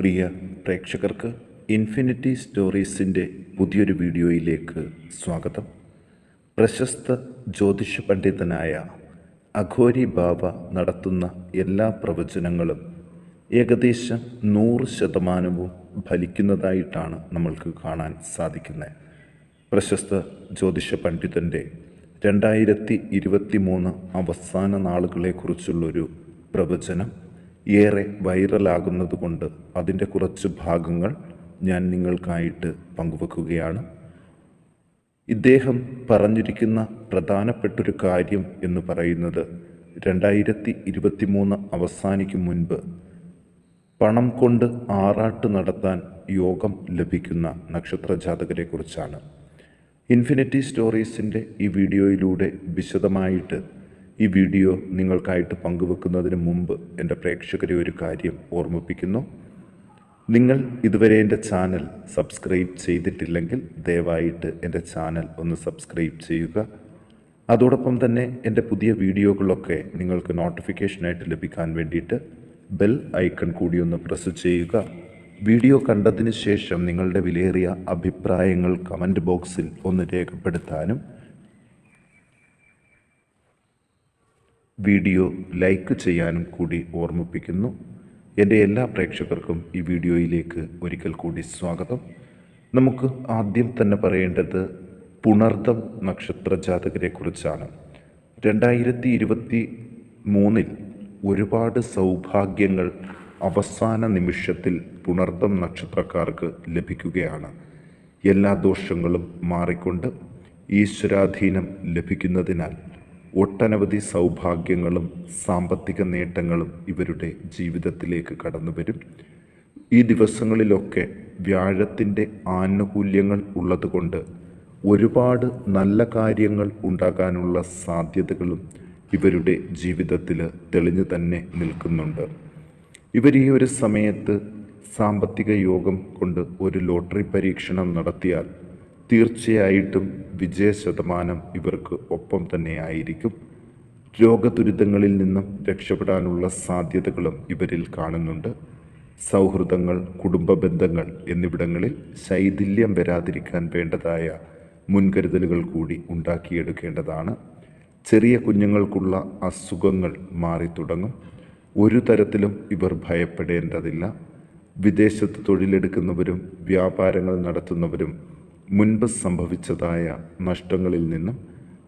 പ്രിയ പ്രേക്ഷകർക്ക് ഇൻഫിനിറ്റി സ്റ്റോറീസിൻ്റെ പുതിയൊരു വീഡിയോയിലേക്ക് സ്വാഗതം. പ്രശസ്ത ജ്യോതിഷ പണ്ഡിതനായ അഘോരി ബാബ നടത്തുന്ന എല്ലാ പ്രവചനങ്ങളും ഏകദേശം 100% ഫലിക്കുന്നതായിട്ടാണ് നമ്മൾക്ക് കാണാൻ സാധിക്കുന്നത്. പ്രശസ്ത ജ്യോതിഷ പണ്ഡിതൻ്റെ 2023 അവസാന നാളുകളെക്കുറിച്ചുള്ളൊരു പ്രവചനം ഏറെ വൈറലാകുന്നതുകൊണ്ട് അതിൻ്റെ കുറച്ച് ഭാഗങ്ങൾ ഞാൻ നിങ്ങൾക്കായിട്ട് പങ്കുവെക്കുകയാണ്. ഇദ്ദേഹം പറഞ്ഞിരിക്കുന്ന പ്രധാനപ്പെട്ടൊരു കാര്യം എന്ന് പറയുന്നത് 2023 അവസാനിക്കും മുൻപ് പണം കൊണ്ട് ആറാട്ട് നടത്താൻ യോഗം ലഭിക്കുന്ന നക്ഷത്രജാതകരെക്കുറിച്ചാണ്. ഇൻഫിനിറ്റി സ്റ്റോറീസിൻ്റെ ഈ വീഡിയോയിലൂടെ വിശദമായിട്ട് ഈ വീഡിയോ നിങ്ങൾക്കായിട്ട് പങ്കുവെക്കുന്നതിന് മുമ്പ് എൻ്റെ പ്രേക്ഷകരെ ഒരു കാര്യം ഓർമ്മിപ്പിക്കുന്നു. നിങ്ങൾ ഇതുവരെ എൻ്റെ ചാനൽ സബ്സ്ക്രൈബ് ചെയ്തിട്ടില്ലെങ്കിൽ ദയവായിട്ട് എൻ്റെ ചാനൽ ഒന്ന് സബ്സ്ക്രൈബ് ചെയ്യുക. അതോടൊപ്പം തന്നെ എൻ്റെ പുതിയ വീഡിയോകളൊക്കെ നിങ്ങൾക്ക് നോട്ടിഫിക്കേഷനായിട്ട് ലഭിക്കാൻ വേണ്ടിയിട്ട് ബെൽ ഐക്കൺ കൂടി ഒന്ന് പ്രസ് ചെയ്യുക. വീഡിയോ കണ്ടതിന് ശേഷം നിങ്ങളുടെ വിലയേറിയ അഭിപ്രായങ്ങൾ കമൻറ്റ് ബോക്സിൽ ഒന്ന് രേഖപ്പെടുത്താനും വീഡിയോ ലൈക്ക് ചെയ്യാനും കൂടി ഓർമ്മിപ്പിക്കുന്നു. എൻ്റെ എല്ലാ പ്രേക്ഷകർക്കും ഈ വീഡിയോയിലേക്ക് ഒരിക്കൽ കൂടി സ്വാഗതം. നമുക്ക് ആദ്യം തന്നെ പറയേണ്ടത് പുണർദം നക്ഷത്രജാതകരെക്കുറിച്ചാണ്. 2023 ഒരുപാട് സൗഭാഗ്യങ്ങൾ അവസാന നിമിഷത്തിൽ പുണർദം നക്ഷത്രക്കാർക്ക് ലഭിക്കുകയാണ്. എല്ലാ ദോഷങ്ങളും മാറിക്കൊണ്ട് ഈശ്വരാധീനം ലഭിക്കുന്നതിനാൽ ഒട്ടനവധി സൗഭാഗ്യങ്ങളും സാമ്പത്തിക നേട്ടങ്ങളും ഇവരുടെ ജീവിതത്തിലേക്ക് കടന്നു വരും. ഈ ദിവസങ്ങളിലൊക്കെ വ്യാഴത്തിൻ്റെ ആനുകൂല്യങ്ങൾ ഉള്ളതുകൊണ്ട് ഒരുപാട് നല്ല കാര്യങ്ങൾ ഉണ്ടാകാനുള്ള സാധ്യതകളും ഇവരുടെ ജീവിതത്തിൽ തെളിഞ്ഞു തന്നെ നിൽക്കുന്നുണ്ട്. ഇവർ ഈ ഒരു സമയത്ത് സാമ്പത്തിക യോഗം കൊണ്ട് ഒരു ലോട്ടറി പരീക്ഷണം നടത്തിയാൽ തീർച്ചയായിട്ടും വിജയശതമാനം ഇവർക്ക് ഒപ്പം തന്നെയായിരിക്കും. രോഗദുരിതങ്ങളിൽ നിന്നും രക്ഷപ്പെടാനുള്ള സാധ്യതകളും ഇവരിൽ കാണുന്നുണ്ട്. സൗഹൃദങ്ങൾ, കുടുംബ ബന്ധങ്ങൾ എന്നിവിടങ്ങളിൽ ശൈഥില്യം വരാതിരിക്കാൻ വേണ്ടതായ മുൻകരുതലുകൾ കൂടി ഉണ്ടാക്കിയെടുക്കേണ്ടതാണ്. ചെറിയ കുഞ്ഞുങ്ങൾക്കുള്ള അസുഖങ്ങൾ മാറിത്തുടങ്ങും. ഒരു തരത്തിലും ഇവർ ഭയപ്പെടേണ്ടതില്ല. വിദേശത്ത് തൊഴിലെടുക്കുന്നവരും വ്യാപാരങ്ങൾ നടത്തുന്നവരും മുൻപ് സംഭവിച്ചതായ നഷ്ടങ്ങളിൽ നിന്നും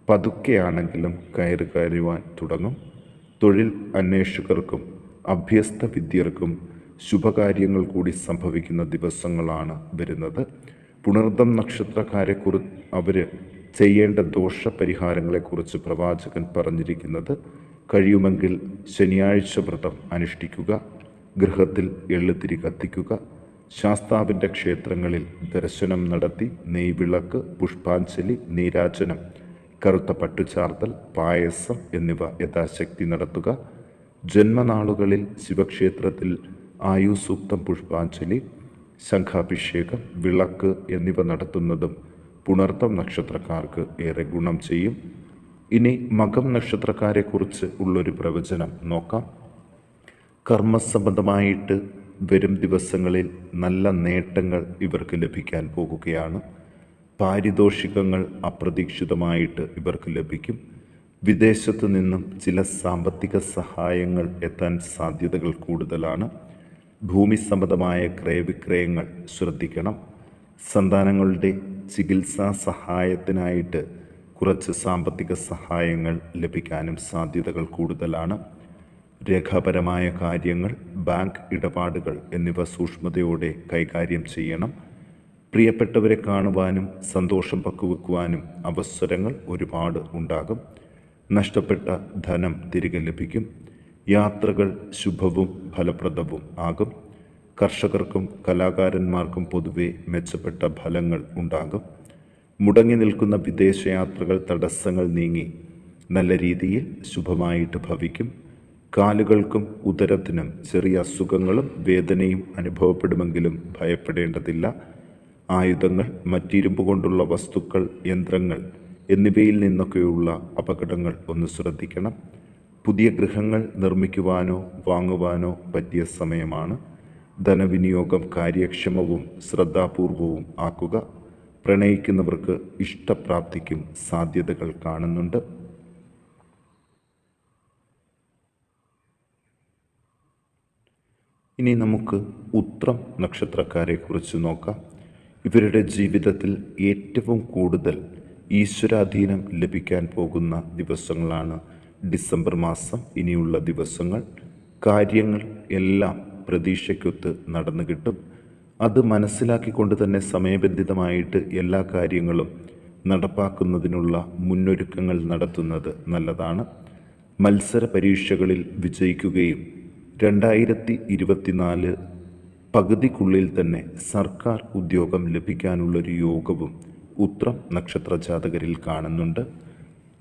പതുക്കെയാണെങ്കിലും കയറുവാൻ തുടങ്ങും. തൊഴിൽ അന്വേഷകർക്കും അഭ്യസ്ത വിദ്യർക്കും ശുഭകാര്യങ്ങൾ കൂടി സംഭവിക്കുന്ന ദിവസങ്ങളാണ് വരുന്നത്. പുണർദം നക്ഷത്രക്കാരെക്കുറിച്ച് അവർ ചെയ്യേണ്ട ദോഷപരിഹാരങ്ങളെക്കുറിച്ച് പ്രവാചകൻ പറഞ്ഞിരിക്കുന്നത്, കഴിയുമെങ്കിൽ ശനിയാഴ്ച വ്രതം അനുഷ്ഠിക്കുക, ഗൃഹത്തിൽ എള്ളുതിരി കത്തിക്കുക, ശാസ്താവിൻ്റെ ക്ഷേത്രങ്ങളിൽ ദർശനം നടത്തി നെയ്വിളക്ക്, പുഷ്പാഞ്ജലി, നീരാജനം, കറുത്ത പട്ടുചാർത്തൽ, പായസം എന്നിവ യഥാശക്തി നടത്തുക. ജന്മനാളുകളിൽ ശിവക്ഷേത്രത്തിൽ ആയുസൂക്തം, പുഷ്പാഞ്ജലി, ശംഖാഭിഷേകം, വിളക്ക് എന്നിവ നടത്തുന്നതും പുണർദം നക്ഷത്രക്കാർക്ക് ഏറെ ഗുണം ചെയ്യും. ഇനി മകം നക്ഷത്രക്കാരെക്കുറിച്ച് ഉള്ളൊരു പ്രവചനം നോക്കാം. കർമ്മസംബന്ധമായിട്ട് വരും ദിവസങ്ങളിൽ നല്ല നേട്ടങ്ങൾ ഇവർക്ക് ലഭിക്കാൻ പോകുകയാണ്. പാരിതോഷികങ്ങൾ അപ്രതീക്ഷിതമായിട്ട് ഇവർക്ക് ലഭിക്കും. വിദേശത്തു നിന്നും ചില സാമ്പത്തിക സഹായങ്ങൾ എത്താൻ സാധ്യതകൾ കൂടുതലാണ്. ഭൂമി സംബന്ധമായ ക്രയവിക്രയങ്ങൾ ശ്രദ്ധിക്കണം. സന്താനങ്ങളുടെ ചികിത്സാ സഹായത്തിനായിട്ട് കുറച്ച് സാമ്പത്തിക സഹായങ്ങൾ ലഭിക്കാനും സാധ്യതകൾ കൂടുതലാണ്. രേഖാപരമായ കാര്യങ്ങൾ, ബാങ്ക് ഇടപാടുകൾ എന്നിവ സൂക്ഷ്മതയോടെ കൈകാര്യം ചെയ്യണം. പ്രിയപ്പെട്ടവരെ കാണുവാനും സന്തോഷം പങ്കുവെക്കുവാനും അവസരങ്ങൾ ഒരുപാട് ഉണ്ടാകും. നഷ്ടപ്പെട്ട ധനം തിരികെ ലഭിക്കും. യാത്രകൾ ശുഭവും ഫലപ്രദവും ആകും. കർഷകർക്കും കലാകാരന്മാർക്കും പൊതുവെ മെച്ചപ്പെട്ട ഫലങ്ങൾ ഉണ്ടാകും. മുടങ്ങി നിൽക്കുന്ന വിദേശയാത്രകൾ തടസ്സങ്ങൾ നീങ്ങി നല്ല രീതിയിൽ ശുഭമായിട്ട് ഭവിക്കും. കാലുകൾക്കും ഉദരത്തിനും ചെറിയ അസുഖങ്ങളും വേദനയും അനുഭവപ്പെടുമെങ്കിലും ഭയപ്പെടേണ്ടതില്ല. ആയുധങ്ങൾ, മറ്റിരുമ്പ് കൊണ്ടുള്ള വസ്തുക്കൾ, യന്ത്രങ്ങൾ എന്നിവയിൽ നിന്നൊക്കെയുള്ള അപകടങ്ങൾ ഒന്ന് ശ്രദ്ധിക്കണം. പുതിയ ഗൃഹങ്ങൾ നിർമ്മിക്കുവാനോ വാങ്ങുവാനോ പറ്റിയ സമയമാണ്. ധനവിനിയോഗം കാര്യക്ഷമവും ശ്രദ്ധാപൂർവവും ആക്കുക. പ്രണയിക്കുന്നവർക്ക് ഇഷ്ടപ്രാപ്തിക്കും സാധ്യതകൾ കാണുന്നുണ്ട്. ഇനി നമുക്ക് ഉത്രം നക്ഷത്രക്കാരെക്കുറിച്ച് നോക്കാം. ഇവരുടെ ജീവിതത്തിൽ ഏറ്റവും കൂടുതൽ ഈശ്വരാധീനം ലഭിക്കാൻ പോകുന്ന ദിവസങ്ങളാണ് ഡിസംബർ മാസം. ഇനിയുള്ള ദിവസങ്ങൾ കാര്യങ്ങൾ എല്ലാം പ്രതീക്ഷയ്ക്കൊത്ത് നടന്നു കിട്ടും. അത് മനസ്സിലാക്കിക്കൊണ്ട് തന്നെ സമയബന്ധിതമായിട്ട് എല്ലാ കാര്യങ്ങളും നടപ്പാക്കുന്നതിനുള്ള മുന്നൊരുക്കങ്ങൾ നടത്തുന്നത് നല്ലതാണ്. മത്സര പരീക്ഷകളിൽ വിജയിക്കുകയും 2024 പകുതിക്കുള്ളിൽ തന്നെ സർക്കാർ ഉദ്യോഗം ലഭിക്കാനുള്ളൊരു യോഗവും ഉത്രം നക്ഷത്ര ജാതകരിൽ കാണുന്നുണ്ട്.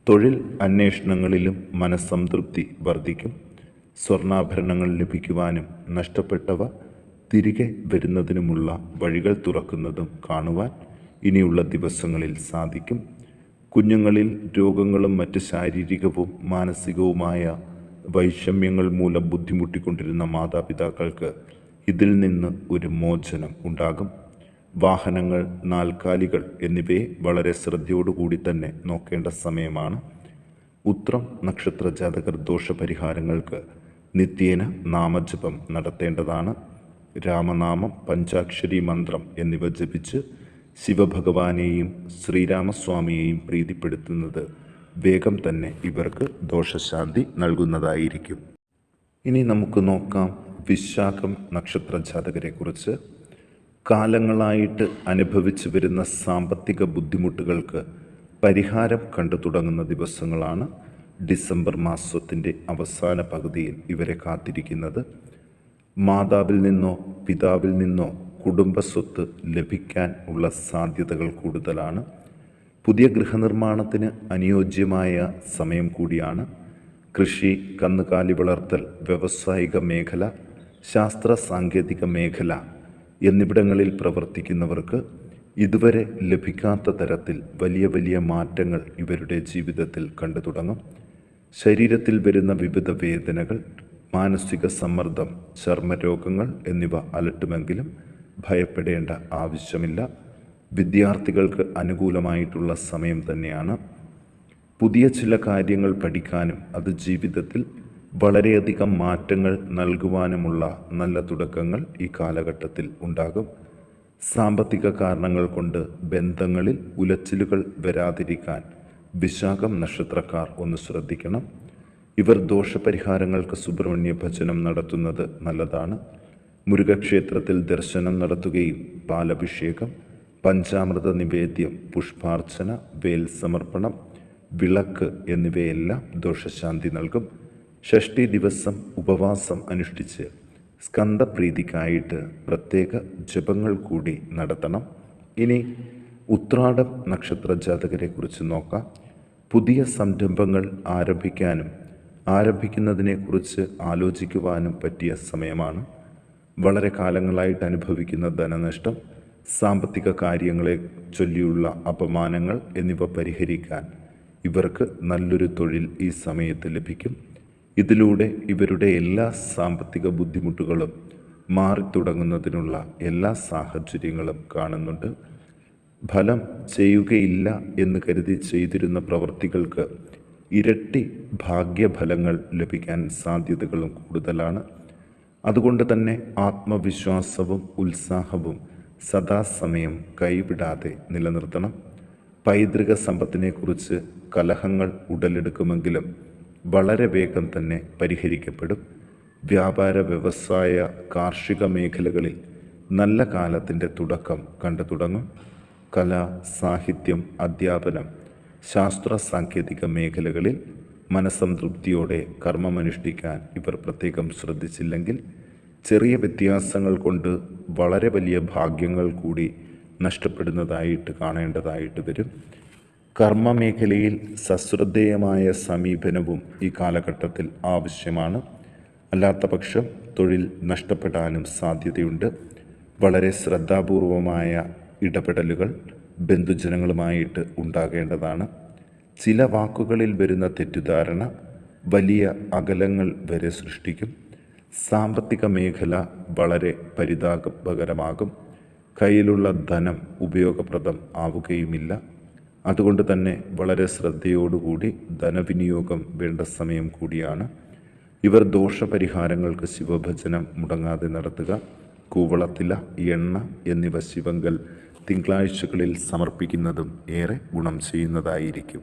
തൊഴിൽ അന്വേഷണങ്ങളിലും മനസ്സംതൃപ്തി വർദ്ധിക്കും. സ്വർണ്ണാഭരണങ്ങൾ ലഭിക്കുവാനും നഷ്ടപ്പെട്ടവ തിരികെ വരുന്നതിനുമുള്ള വഴികൾ തുറക്കുന്നതും കാണുവാൻ ഇനിയുള്ള ദിവസങ്ങളിൽ സാധിക്കും. കുഞ്ഞുങ്ങളിൽ രോഗങ്ങളും മറ്റ് ശാരീരികവും മാനസികവുമായ വൈഷമ്യങ്ങൾ മൂലം ബുദ്ധിമുട്ടിക്കൊണ്ടിരുന്ന മാതാപിതാക്കൾക്ക് ഇതിൽ നിന്ന് ഒരു മോചനം ഉണ്ടാകും. വാഹനങ്ങൾ, നാൽക്കാലികൾ എന്നിവയെ വളരെ ശ്രദ്ധയോടുകൂടി തന്നെ നോക്കേണ്ട സമയമാണ്. ഉത്രം നക്ഷത്ര ജാതകർ ദോഷപരിഹാരങ്ങൾക്ക് നിത്യേന നാമജപം നടത്തേണ്ടതാണ്. രാമനാമം, പഞ്ചാക്ഷരി മന്ത്രം എന്നിവ ജപിച്ച് ശിവഭഗവാനെയും ശ്രീരാമസ്വാമിയെയും പ്രീതിപ്പെടുത്തുന്നത് വേഗം തന്നെ ഇവർക്ക് ദോഷശാന്തി നൽകുന്നതായിരിക്കും. ഇനി നമുക്ക് നോക്കാം വിശാഖം നക്ഷത്ര ജാതകരെക്കുറിച്ച്. കാലങ്ങളായിട്ട് അനുഭവിച്ചു വരുന്ന സാമ്പത്തിക ബുദ്ധിമുട്ടുകൾക്ക് പരിഹാരം കണ്ടു തുടങ്ങുന്ന ദിവസങ്ങളാണ് ഡിസംബർ മാസത്തിൻ്റെ അവസാന പകുതിയിൽ ഇവരെ കാത്തിരിക്കുന്നത്. മാതാവിൽ നിന്നോ പിതാവിൽ നിന്നോ കുടുംബസ്വത്ത് ലഭിക്കാൻ ഉള്ള സാധ്യതകൾ കൂടുതലാണ്. പുതിയ ഗൃഹനിർമ്മാണത്തിന് അനുയോജ്യമായ സമയം കൂടിയാണ്. കൃഷി, കന്നുകാലി വളർത്തൽ, വ്യാവസായിക മേഖല, ശാസ്ത്ര സാങ്കേതിക മേഖല എന്നിവിടങ്ങളിൽ പ്രവർത്തിക്കുന്നവർക്ക് ഇതുവരെ ലഭിക്കാത്ത തരത്തിൽ വലിയ വലിയ മാറ്റങ്ങൾ ഇവരുടെ ജീവിതത്തിൽ കണ്ടു തുടങ്ങും. ശരീരത്തിൽ വരുന്ന വിവിധ വേദനകൾ, മാനസിക സമ്മർദ്ദം, ചർമ്മരോഗങ്ങൾ എന്നിവ അലട്ടുമെങ്കിലും ഭയപ്പെടേണ്ട ആവശ്യമില്ല. വിദ്യാർത്ഥികൾക്ക് അനുകൂലമായിട്ടുള്ള സമയം തന്നെയാണ്. പുതിയ ചില കാര്യങ്ങൾ പഠിക്കാനും അത് ജീവിതത്തിൽ വളരെയധികം മാറ്റങ്ങൾ നൽകുവാനുമുള്ള നല്ല തുടക്കങ്ങൾ ഈ കാലഘട്ടത്തിൽ ഉണ്ടാകും. സാമ്പത്തിക കാരണങ്ങൾ കൊണ്ട് ബന്ധങ്ങളിൽ ഉലച്ചിലുകൾ വരാതിരിക്കാൻ വിശാഖം നക്ഷത്രക്കാർ ഒന്ന് ശ്രദ്ധിക്കണം. ഇവർ ദോഷപരിഹാരങ്ങൾക്ക് സുബ്രഹ്മണ്യ ഭജനം നടത്തുന്നത് നല്ലതാണ്. മുരുകക്ഷേത്രത്തിൽ ദർശനം നടത്തുകയും പാലഭിഷേകം, പഞ്ചാമൃത നിവേദ്യം, പുഷ്പാർച്ചന, വേൽ സമർപ്പണം, വിളക്ക് എന്നിവയെല്ലാം ദോഷശാന്തി നൽകും. ഷഷ്ഠി ദിവസം ഉപവാസം അനുഷ്ഠിച്ച് സ്കന്ദപ്രീതിക്കായിട്ട് പ്രത്യേക ജപങ്ങൾ കൂടി നടത്തണം. ഇനി ഉത്രാടം നക്ഷത്ര ജാതകരെക്കുറിച്ച് നോക്കാം. പുതിയ സംരംഭങ്ങൾ ആരംഭിക്കുന്നതിനെക്കുറിച്ച് ആലോചിക്കുവാനും പറ്റിയ സമയമാണ്. വളരെ കാലങ്ങളായിട്ട് അനുഭവിക്കുന്ന ധനനഷ്ടം, സാമ്പത്തിക കാര്യങ്ങളെ ചൊല്ലിയുള്ള അപമാനങ്ങൾ എന്നിവ പരിഹരിക്കാൻ ഇവർക്ക് നല്ലൊരു തൊഴിൽ ഈ സമയത്ത് ലഭിക്കും. ഇതിലൂടെ ഇവരുടെ എല്ലാ സാമ്പത്തിക ബുദ്ധിമുട്ടുകളും മാറിത്തുടങ്ങുന്നതിനുള്ള എല്ലാ സാഹചര്യങ്ങളും കാണുന്നുണ്ട്. ഫലം ചെയ്യുകയില്ല എന്ന് കരുതി ചെയ്തിരുന്ന പ്രവൃത്തികൾക്ക് ഇരട്ടി ഭാഗ്യഫലങ്ങൾ ലഭിക്കാൻ സാധ്യതകളും കൂടുതലാണ്. അതുകൊണ്ട് തന്നെ ആത്മവിശ്വാസവും ഉത്സാഹവും സദാസമയം കൈവിടാതെ നിലനിർത്തണം. പൈതൃക സമ്പത്തിനെക്കുറിച്ച് കലഹങ്ങൾ ഉടലെടുക്കുമെങ്കിലും വളരെ വേഗം തന്നെ പരിഹരിക്കപ്പെടും. വ്യാപാര, വ്യവസായ, കാർഷിക മേഖലകളിൽ നല്ല കാലത്തിൻ്റെ തുടക്കം കണ്ടു തുടങ്ങും. കല, സാഹിത്യം, അധ്യാപനം, ശാസ്ത്ര സാങ്കേതിക മേഖലകളിൽ മനസ്സംതൃപ്തിയോടെ കർമ്മമനുഷ്ഠിക്കാൻ ഇവർ പ്രത്യേകം ശ്രദ്ധിച്ചില്ലെങ്കിൽ ചെറിയ വ്യത്യാസങ്ങൾ കൊണ്ട് വളരെ വലിയ ഭാഗ്യങ്ങൾ കൂടി നഷ്ടപ്പെടുന്നതായിട്ട് കാണേണ്ടതായിട്ട് വരും. കർമ്മമേഖലയിൽ സശ്രദ്ധേയമായ സമീപനവും ഈ കാലഘട്ടത്തിൽ ആവശ്യമാണ്. അല്ലാത്തപക്ഷം തൊഴിൽ നഷ്ടപ്പെടാനും സാധ്യതയുണ്ട്. വളരെ ശ്രദ്ധാപൂർവമായ ഇടപെടലുകൾ ബന്ധുജനങ്ങളുമായിട്ട് ഉണ്ടാകേണ്ടതാണ്. ചില വാക്കുകളിൽ വരുന്ന തെറ്റിദ്ധാരണ വലിയ അകലങ്ങൾ വരെ സൃഷ്ടിക്കും. സാമ്പത്തിക മേഖല വളരെ പരിതാപകരമാകും. കയ്യിലുള്ള ധനം ഉപയോഗപ്രദം ആവുകയുമില്ല. അതുകൊണ്ട് തന്നെ വളരെ ശ്രദ്ധയോടുകൂടി ധനവിനിയോഗം വേണ്ട സമയം കൂടിയാണ്. ഇവർ ദോഷപരിഹാരങ്ങൾക്ക് ശിവഭജനം മുടങ്ങാതെ നടത്തുക. കൂവളത്തില, എണ്ണ എന്നിവ ശിവങ്കൽ തിങ്കളാഴ്ചകളിൽ സമർപ്പിക്കുന്നതും ഏറെ ഗുണം ചെയ്യുന്നതായിരിക്കും.